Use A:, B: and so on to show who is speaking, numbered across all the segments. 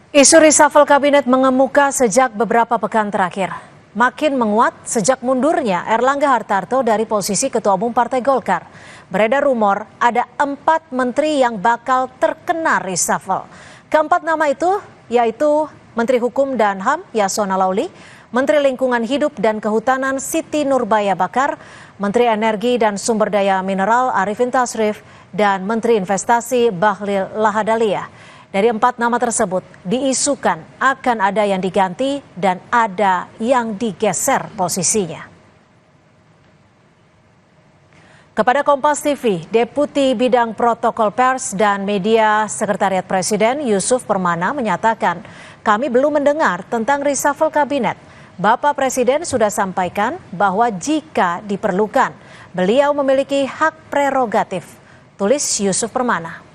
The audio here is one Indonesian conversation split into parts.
A: Isu reshuffle kabinet mengemuka sejak beberapa pekan terakhir. Makin menguat sejak mundurnya Erlangga Hartarto dari posisi Ketua Umum Partai Golkar. Beredar rumor ada 4 menteri yang bakal terkena reshuffle. Keempat nama itu yaitu Menteri Hukum dan HAM Yasona Laoly, Menteri Lingkungan Hidup dan Kehutanan Siti Nurbaya Bakar, Menteri Energi dan Sumber Daya Mineral Arifin Tasrif, dan Menteri Investasi Bahlil Lahadalia. Dari 4 nama tersebut diisukan akan ada yang diganti dan ada yang digeser posisinya. Kepada Kompas TV, Deputi Bidang Protokol Pers dan Media Sekretariat Presiden Yusuf Permana menyatakan, kami belum mendengar tentang reshuffle kabinet. Bapak Presiden sudah sampaikan bahwa jika diperlukan, beliau memiliki hak prerogatif. Tulis Yusuf Permana.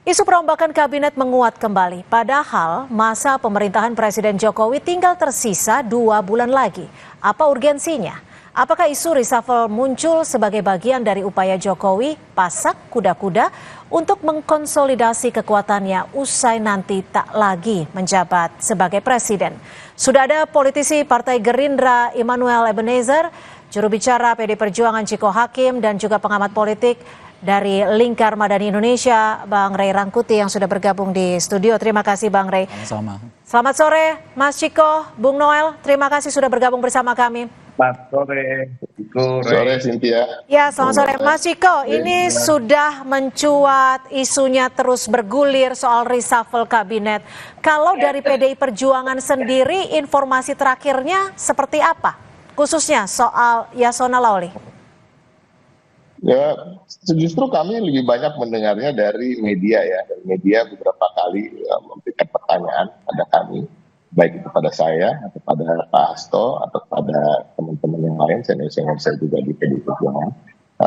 A: Isu perombakan kabinet menguat kembali, padahal masa pemerintahan Presiden Jokowi tinggal tersisa 2 bulan lagi. Apa urgensinya? Apakah isu reshuffle muncul sebagai bagian dari upaya Jokowi pasak kuda-kuda untuk mengkonsolidasi kekuatannya usai nanti tak lagi menjabat sebagai presiden? Sudah ada politisi Partai Gerindra Immanuel Ebenezer, juru bicara PD Perjuangan Ciko Hakim, dan juga pengamat politik dari Lingkar Madani Indonesia, Bang Ray Rangkuti yang sudah bergabung di studio. Terima kasih Bang Ray.
B: Sama-sama.
A: Selamat sore Mas Ciko, Bung Noel, terima kasih sudah bergabung bersama kami.
C: Selamat sore, Ciko.
D: Sore Cynthia.
A: Ya, selamat sore Mas Ciko. Ini sudah mencuat, isunya terus bergulir soal reshuffle kabinet. Kalau dari PDI Perjuangan sendiri, informasi terakhirnya seperti apa? Khususnya soal Yasona Laoly.
D: Ya, justru kami lebih banyak mendengarnya dari media ya. Dari media beberapa kali memberikan pertanyaan pada kami, baik itu pada saya, atau pada Pak Hasto, atau pada teman-teman yang lain, senior-senior saya juga di PDI Perjuangan.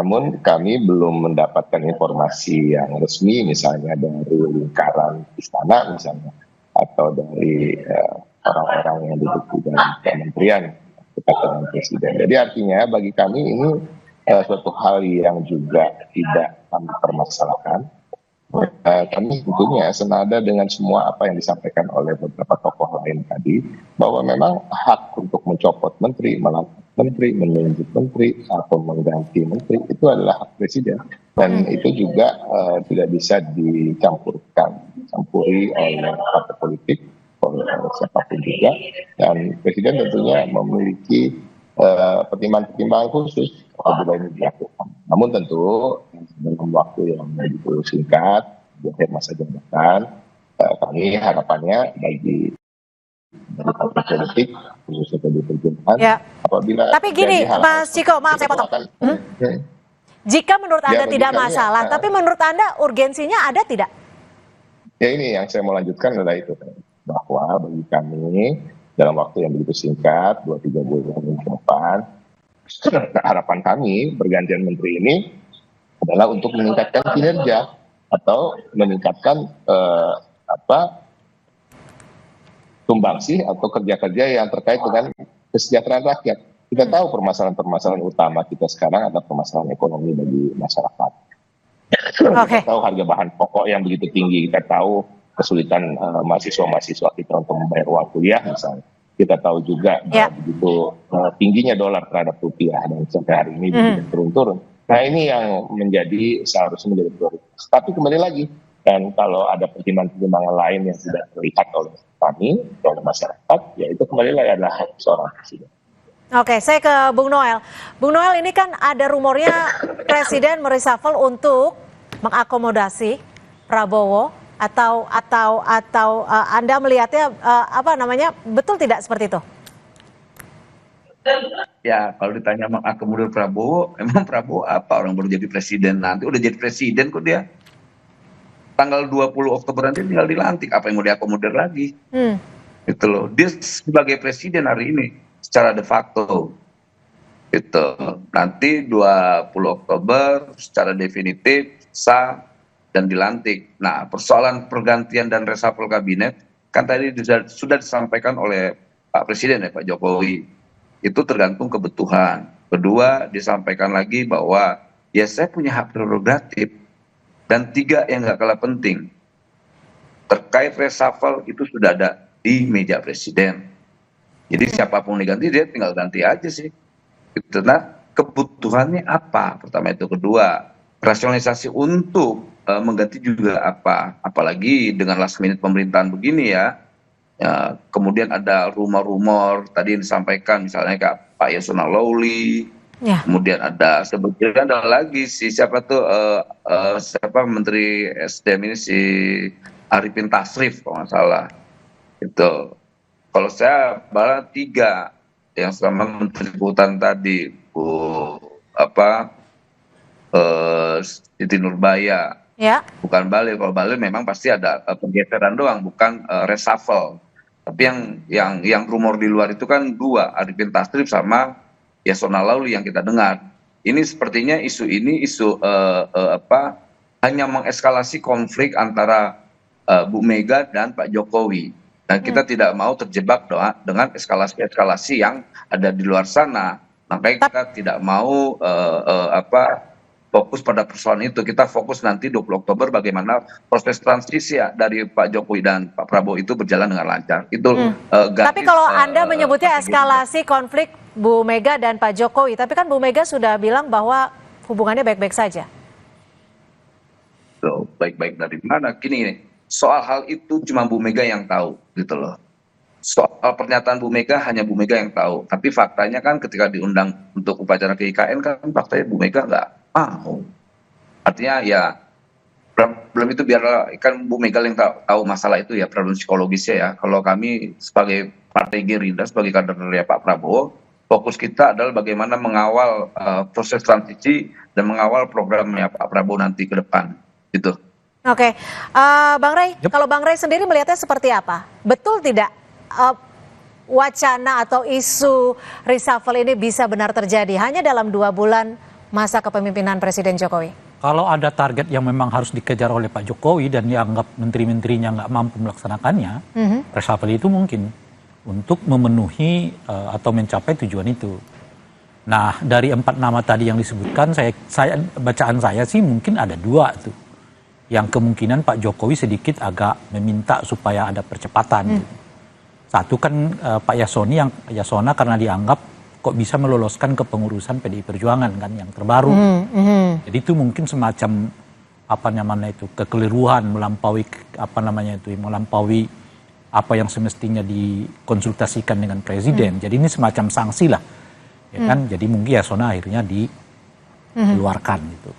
D: Namun kami belum mendapatkan informasi yang resmi, misalnya dari lingkaran istana misalnya, atau dari orang-orang yang duduk di dalam kementerian dekat dengan presiden. Jadi artinya bagi kami ini suatu hal yang juga tidak kami permasalahkan. Kami tentunya senada dengan semua apa yang disampaikan oleh beberapa tokoh lain tadi, bahwa memang hak untuk mencopot menteri, melantik menteri, menunjuk menteri, atau mengganti menteri itu adalah hak presiden. Dan itu juga tidak bisa dicampuri oleh partai politik, oleh siapapun juga. Dan presiden tentunya memiliki pertimbangan-pertimbangan khusus apabila ini dilakukan. Namun tentu dalam waktu yang begitu singkat di akhir masa jabatan, kami harapannya bagi partai politik khususnya PDI Perjuangan,
A: ya.
D: Apabila
A: tapi gini Mas Ciko, maaf saya potong. Jika menurut Anda tidak masalah, tapi menurut Anda urgensinya ada tidak?
D: Ya, ini yang saya mau lanjutkan adalah itu, bahwa bagi kami dalam waktu yang begitu singkat, 2-3 bulan ke depan, harapan kami bergantian menteri ini adalah untuk meningkatkan kinerja atau meningkatkan sumbangsi atau kerja-kerja yang terkait dengan kesejahteraan rakyat. Kita tahu permasalahan-permasalahan utama kita sekarang adalah permasalahan ekonomi bagi masyarakat. Kita tahu harga bahan pokok yang begitu tinggi, kita tahu kesulitan mahasiswa-mahasiswa kita untuk membayar uang kuliah misalnya. Kita tahu juga begitu tingginya dolar terhadap rupiah dan sampai hari ini turun-turun. Nah, ini yang seharusnya menjadi prioritas. Tapi kembali lagi, dan kalau ada pertimbangan-pertimbangan lain yang tidak terlihat oleh kami, oleh masyarakat, ya itu kembali lagi adalah hak seorang presiden.
A: Oke, saya ke Bung Noel. Bung Noel, ini kan ada rumornya presiden mereshuffle untuk mengakomodasi Prabowo atau Anda melihatnya betul tidak seperti itu?
C: Ya, kalau ditanya mengakomodir Prabowo, emang Prabowo apa? Orang baru jadi presiden nanti, udah jadi presiden kok dia. Tanggal 20 Oktober nanti tinggal dilantik, apa yang mau diakomodir lagi? Itu loh, dia sebagai presiden hari ini secara de facto. Itu nanti 20 Oktober secara definitif sah dan dilantik. Nah, persoalan pergantian dan reshuffle kabinet kan tadi sudah disampaikan oleh Pak Presiden ya, Pak Jokowi. Itu tergantung kebutuhan. Kedua, disampaikan lagi bahwa ya saya punya hak prerogatif. Dan 3 yang nggak kalah penting, terkait reshuffle itu sudah ada di meja presiden. Jadi siapapun diganti dia tinggal ganti aja sih. Gitu. Nah, kebutuhannya apa? Pertama itu, kedua, rasionalisasi untuk mengganti juga apa? Apalagi dengan last minute pemerintahan begini ya. Ya, kemudian ada rumor-rumor tadi yang disampaikan misalnya Kak Pak Yasona Lawli.
A: Ya.
C: Kemudian ada sebetulnya ada lagi siapa tuh siapa Menteri SDM ini si Arifin Tasrif kalau nggak salah itu. Kalau saya malah 3 yang selama Menteri Kehutanan tadi apa Siti Nurbaya,
A: Ya.
C: bukan Bahlil. Kalau Bahlil memang pasti ada pergeseran doang, bukan reshuffle. Tapi yang rumor di luar itu kan 2, Arifin Tasrif sama Yasona Lawli yang kita dengar. Ini sepertinya isu ini apa hanya mengeskalasi konflik antara Bu Mega dan Pak Jokowi. Dan kita tidak mau terjebak dengan eskalasi-eskalasi yang ada di luar sana. Makanya kita tidak mau apa fokus pada persoalan itu. Kita fokus nanti 20 Oktober bagaimana proses transisi ya dari Pak Jokowi dan Pak Prabowo itu berjalan dengan lancar. Itu
A: Tapi kalau Anda menyebutnya eskalasi konflik Bu Mega dan Pak Jokowi, tapi kan Bu Mega sudah bilang bahwa hubungannya baik-baik saja.
C: Baik-baik dari mana? Gini, soal hal itu cuma Bu Mega yang tahu gitu loh. Soal pernyataan Bu Mega hanya Bu Mega yang tahu. Tapi faktanya kan ketika diundang untuk upacara ke IKN kan faktanya Bu Mega nggak mau. Artinya ya belum itu biar kan Bu Mega yang tahu masalah itu ya, problem psikologisnya ya. Kalau kami sebagai Partai Gerindra, sebagai kadernya Pak Prabowo, fokus kita adalah bagaimana mengawal proses transisi dan mengawal programnya Pak Prabowo nanti ke depan gitu.
A: Oke, Bang Rey, kalau Bang Rey sendiri melihatnya seperti apa? Betul tidak wacana atau isu reshuffle ini bisa benar terjadi hanya dalam 2 bulan masa kepemimpinan Presiden Jokowi?
B: Kalau ada target yang memang harus dikejar oleh Pak Jokowi dan dianggap menteri-menterinya nggak mampu melaksanakannya, reshuffle itu mungkin untuk memenuhi atau mencapai tujuan itu. Nah, dari 4 nama tadi yang disebutkan, bacaan saya sih mungkin ada 2 tuh. Yang kemungkinan Pak Jokowi sedikit agak meminta supaya ada percepatan. Satu kan Pak Yasona karena dianggap kok bisa meloloskan kepengurusan PDI Perjuangan kan yang terbaru. Jadi itu mungkin semacam kekeliruan melampaui melampaui apa yang semestinya dikonsultasikan dengan presiden. Jadi ini semacam sanksi lah. Ya kan? Jadi mungkin Yasona akhirnya dikeluarkan gitu.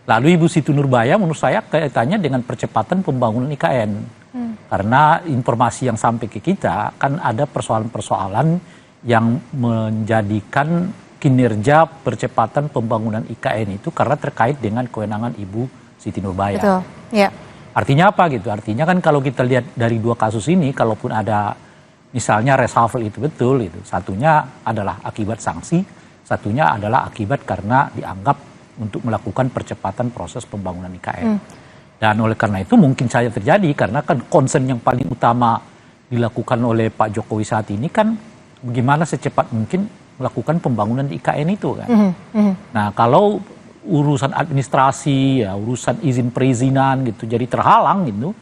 B: Lalu Ibu Siti Nurbaya menurut saya kaitannya dengan percepatan pembangunan IKN. Karena informasi yang sampai ke kita kan ada persoalan-persoalan yang menjadikan kinerja percepatan pembangunan IKN itu karena terkait dengan kewenangan Ibu Siti Nurbaya.
A: Betul, ya.
B: Artinya apa gitu? Artinya kan kalau kita lihat dari 2 kasus ini, kalaupun ada misalnya reshuffle itu betul, itu satunya adalah akibat sanksi, satunya adalah akibat karena dianggap untuk melakukan percepatan proses pembangunan IKN. Dan oleh karena itu mungkin saja terjadi karena kan concern yang paling utama dilakukan oleh Pak Jokowi saat ini kan bagaimana secepat mungkin melakukan pembangunan di IKN itu kan. Nah kalau urusan administrasi, ya, urusan izin perizinan gitu jadi terhalang gitu.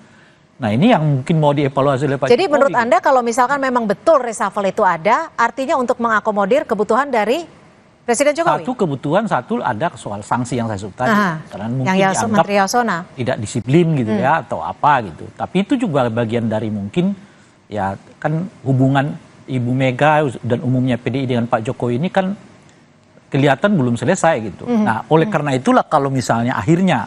B: Nah ini yang mungkin mau dievaluasi oleh Pak Jokowi.
A: Jadi menurut Anda kalau misalkan memang betul reshuffle itu ada, artinya untuk mengakomodir kebutuhan dari Presiden Jokowi?
B: Satu kebutuhan, satu ada soal sanksi yang saya sebut tadi. Karena mungkin
A: yang
B: dianggap
A: Menteri Yasona
B: tidak disiplin gitu ya atau apa gitu. Tapi itu juga bagian dari mungkin ya kan hubungan Ibu Mega dan umumnya PDI dengan Pak Jokowi ini kan kelihatan belum selesai gitu. Nah oleh karena itulah kalau misalnya akhirnya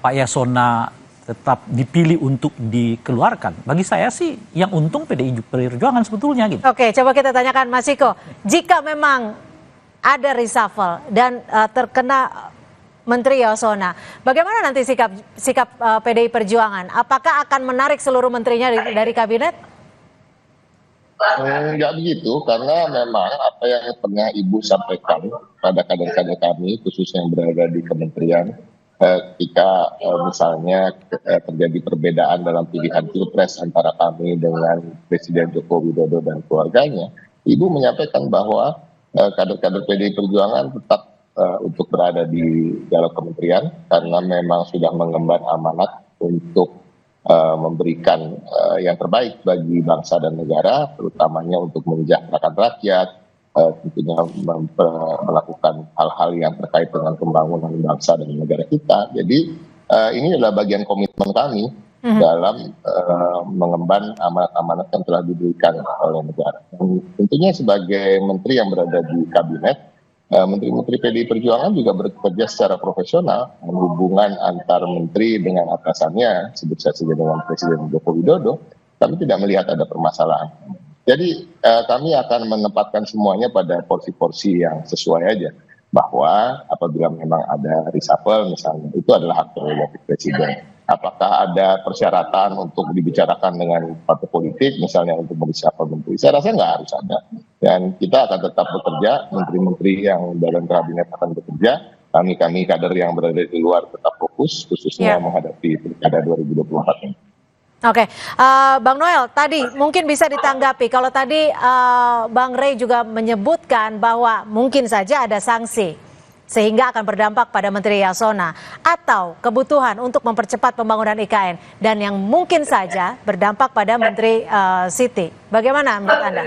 B: Pak Yasona tetap dipilih untuk dikeluarkan, bagi saya sih yang untung PDI Perjuangan sebetulnya gitu.
A: Oke, coba kita tanyakan Mas Ciko, jika memang ada reshuffle dan terkena Menteri Yasona, bagaimana nanti sikap PDI Perjuangan? Apakah akan menarik seluruh menterinya dari kabinet?
D: Enggak begitu, karena memang apa yang pernah Ibu sampaikan pada kader-kader kami, khususnya yang berada di kementerian, ketika misalnya terjadi perbedaan dalam pilihan pilpres antara kami dengan Presiden Joko Widodo dan keluarganya, Ibu menyampaikan bahwa kader-kader PDI Perjuangan tetap untuk berada di dalam kementerian karena memang sudah mengemban amanat untuk memberikan yang terbaik bagi bangsa dan negara, terutamanya untuk mensejahterakan rakyat, tentunya melakukan hal-hal yang terkait dengan pembangunan bangsa dan negara kita. Jadi ini adalah bagian komitmen kami dalam mengemban amanat-amanat yang telah diberikan oleh negara. Dan tentunya sebagai menteri yang berada di kabinet, menteri-menteri PDI Perjuangan juga bekerja secara profesional. Hubungan antar menteri dengan atasannya, sebut saja dengan Presiden Joko Widodo, kami tidak melihat ada permasalahan. Jadi kami akan menempatkan semuanya pada porsi-porsi yang sesuai aja. Bahwa apabila memang ada reshuffle misalnya, itu adalah hak prerogatif Presiden. Apakah ada persyaratan untuk dibicarakan dengan partai politik misalnya untuk mereshuffle menteri? Saya rasa nggak harus ada. Dan kita akan tetap bekerja, menteri-menteri yang dalam kabinet akan bekerja, kami kader yang berada di luar tetap fokus, khususnya menghadapi pilkada 2024 ini.
A: Oke, Bang Noel, tadi mungkin bisa ditanggapi. Kalau tadi Bang Rey juga menyebutkan bahwa mungkin saja ada sanksi sehingga akan berdampak pada Menteri Yasona atau kebutuhan untuk mempercepat pembangunan IKN dan yang mungkin saja berdampak pada Menteri Siti. Bagaimana menurut Anda?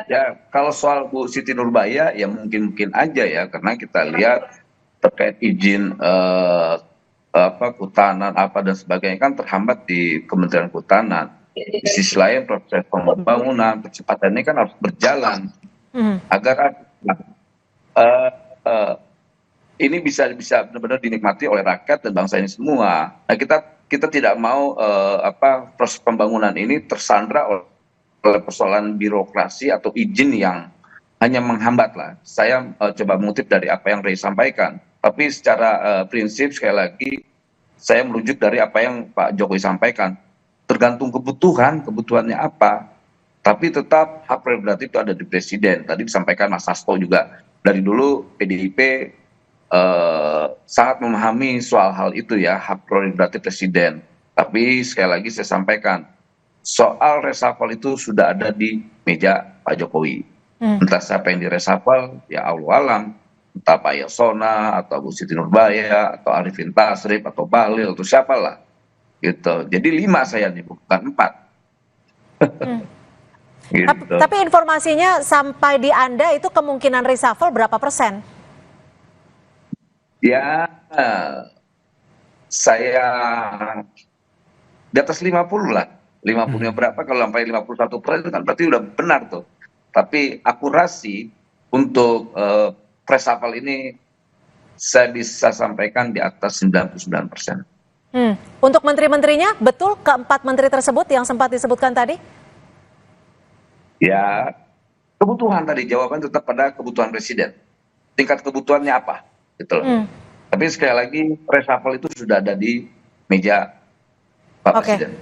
C: Ya, kalau soal Bu Siti Nurbaya ya mungkin aja ya, karena kita lihat terkait izin kehutanan dan sebagainya kan terhambat di Kementerian Kehutanan. Di sisi lain proses pembangunan percepatannya kan harus berjalan agar ini bisa benar-benar dinikmati oleh rakyat dan bangsa ini semua. Nah, kita tidak mau proses pembangunan ini tersandra oleh persoalan birokrasi atau izin yang hanya menghambat lah. Saya coba mengutip dari apa yang Rey sampaikan. Tapi secara prinsip sekali lagi saya merujuk dari apa yang Pak Jokowi sampaikan. Tergantung kebutuhannya apa. Tapi tetap hak prerogatif itu ada di Presiden. Tadi disampaikan Mas Hasto juga. Dari dulu PDIP sangat memahami soal hal itu ya, hak prerogatif Presiden. Tapi sekali lagi saya sampaikan, soal reshuffle itu sudah ada di meja Pak Jokowi. Entah siapa yang di reshuffle, ya Allah alam. Entah Pak Yasona, atau Bu Siti Nurbaya, atau Arifin Tasrif, atau Bahlil, atau siapalah. Gitu. Jadi 5 saya nih, bukan 4. Gitu.
A: Tapi informasinya sampai di Anda itu kemungkinan reshuffle berapa persen?
C: Ya, saya di atas 50 lah. 50-nya berapa, kalau sampai 51% itu kan berarti udah benar tuh. Tapi akurasi untuk reshuffle ini saya bisa sampaikan di atas 99%.
A: Untuk menteri-menterinya, betul keempat menteri tersebut yang sempat disebutkan tadi?
C: Ya, kebutuhan tadi, jawaban tetap pada kebutuhan Presiden. Tingkat kebutuhannya apa? Gitu loh. Tapi sekali lagi, reshuffle itu sudah ada di meja Pak Presiden.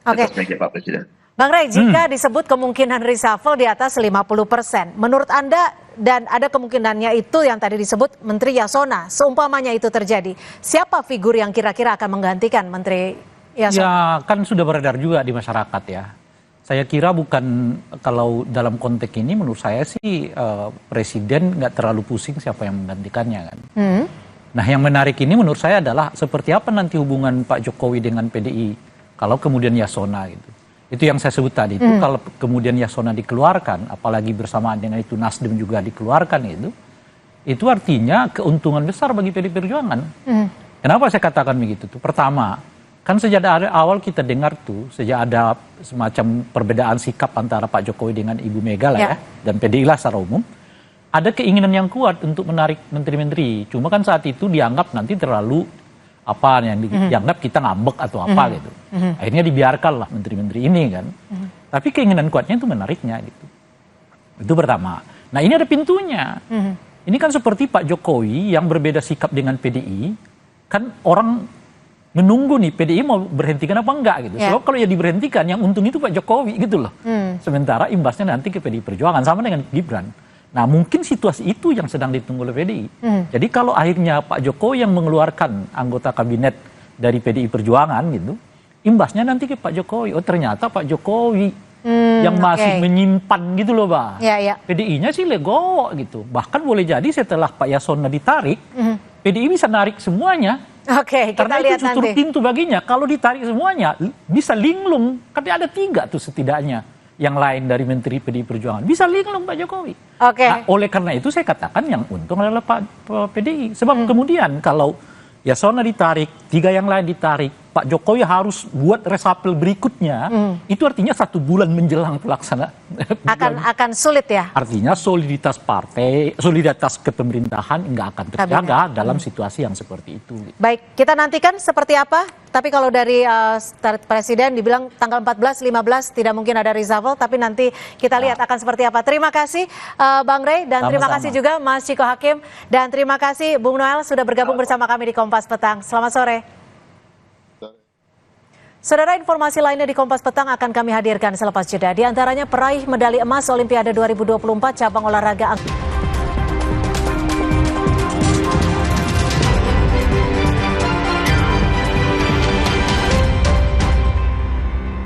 C: Atas meja Pak Presiden.
A: Bang Rey, jika disebut kemungkinan reshuffle di atas 50%, menurut Anda dan ada kemungkinannya itu yang tadi disebut Menteri Yasona, seumpamanya itu terjadi, siapa figur yang kira-kira akan menggantikan Menteri Yasona?
B: Ya kan sudah beredar juga di masyarakat ya. Saya kira bukan, kalau dalam konteks ini menurut saya sih Presiden nggak terlalu pusing siapa yang menggantikannya kan. Nah yang menarik ini menurut saya adalah seperti apa nanti hubungan Pak Jokowi dengan PDI kalau kemudian Yasona gitu. Itu yang saya sebut tadi, itu kalau kemudian Yasona dikeluarkan, apalagi bersamaan dengan itu Nasdem juga dikeluarkan itu artinya keuntungan besar bagi PDI Perjuangan. Kenapa saya katakan begitu tuh? Pertama, kan sejak dari awal kita dengar tuh, sejak ada semacam perbedaan sikap antara Pak Jokowi dengan Ibu Mega lah ya, dan PDI lah secara umum, ada keinginan yang kuat untuk menarik menteri-menteri. Cuma kan saat itu dianggap nanti terlalu apa yang dianggap kita ngambek atau apa gitu. Akhirnya dibiarkanlah menteri-menteri ini kan. Tapi keinginan kuatnya itu menariknya gitu. Itu pertama. Nah ini ada pintunya. Ini kan seperti Pak Jokowi yang berbeda sikap dengan PDI. Kan orang menunggu nih PDI mau berhentikan apa enggak gitu. Sebab kalau ya diberhentikan yang untung itu Pak Jokowi gitu loh. Sementara imbasnya nanti ke PDI Perjuangan sama dengan Gibran. Nah mungkin situasi itu yang sedang ditunggu oleh PDI. Jadi kalau akhirnya Pak Jokowi yang mengeluarkan anggota kabinet dari PDI Perjuangan gitu, imbasnya nanti ke Pak Jokowi. Oh ternyata Pak Jokowi yang masih menyimpan gitu loh Pak. PDI-nya sih legowo gitu. Bahkan boleh jadi setelah Pak Yasona ditarik, PDI bisa narik semuanya.
A: Oke, kita
B: Karena
A: lihat
B: itu justru
A: nanti.
B: pintu baginya. Kalau ditarik semuanya, bisa linglung. Kan ada 3 tuh setidaknya. Yang lain dari Menteri PDI Perjuangan. Bisa linglung Pak Jokowi.
A: Oke.
B: Nah, oleh karena itu saya katakan yang untung adalah Pak PDI. Sebab kemudian kalau Yasona ditarik, 3 yang lain ditarik, Pak Jokowi harus buat reshuffle berikutnya. Itu artinya 1 bulan menjelang pelaksanaan.
A: Akan sulit ya.
B: Artinya soliditas partai, soliditas kepemerintahan nggak akan terjaga dalam situasi yang seperti itu.
A: Baik, kita nantikan seperti apa. Tapi kalau dari Presiden dibilang tanggal 14, 15 tidak mungkin ada reshuffle. Tapi nanti kita lihat akan seperti apa. Terima kasih Bang Rey dan terima
B: Sama-sama.
A: kasih juga Mas Ciko Hakim. Dan terima kasih Bung Noel sudah bergabung bersama kami di Kompas Petang. Selamat sore. Saudara, informasi lainnya di Kompas Petang akan kami hadirkan selepas jeda. Di antaranya peraih medali emas Olimpiade 2024 cabang olahraga angkat